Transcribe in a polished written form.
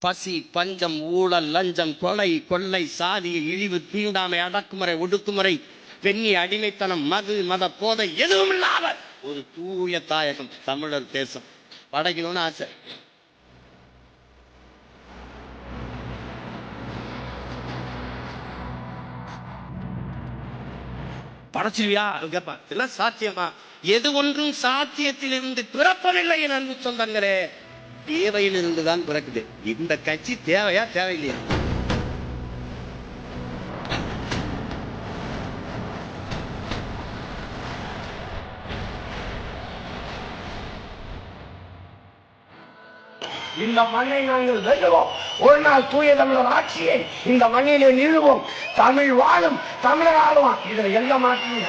பசி, பஞ்சம், ஊழல், லஞ்சம், கொலை, கொள்ளை, சாதி, இழிவு, தீண்டாமை, அடக்குமுறை, ஒடுக்குமுறை, பெண்ணி அடிமைத்தனம், மது, மத போதை எதுவும் இல்லாத ஒரு தூய தாயகம் தமிழர் தேசம் படைக்கணும்னு ஆசை. படைச்சிருவியா கேட்பா, இதெல்லாம் சாத்தியமா? எது ஒன்றும் சாத்தியத்திலிருந்து பிறப்பதில்லை என் அன்பு சொந்தங்களே, தேவையிலிருந்து தான் பிறக்குது. இந்த கட்சி தேவையா தேவையில்லையா? இந்த மண்ணை நாங்கள் வெல்லுவோம். ஒரு நாள் தூய தமிழர் ஆட்சியை இந்த மண்ணிலே நிறுவோம். தமிழ் வாழும், தமிழர் ஆளுவான். இதுல எந்த மாற்றமும்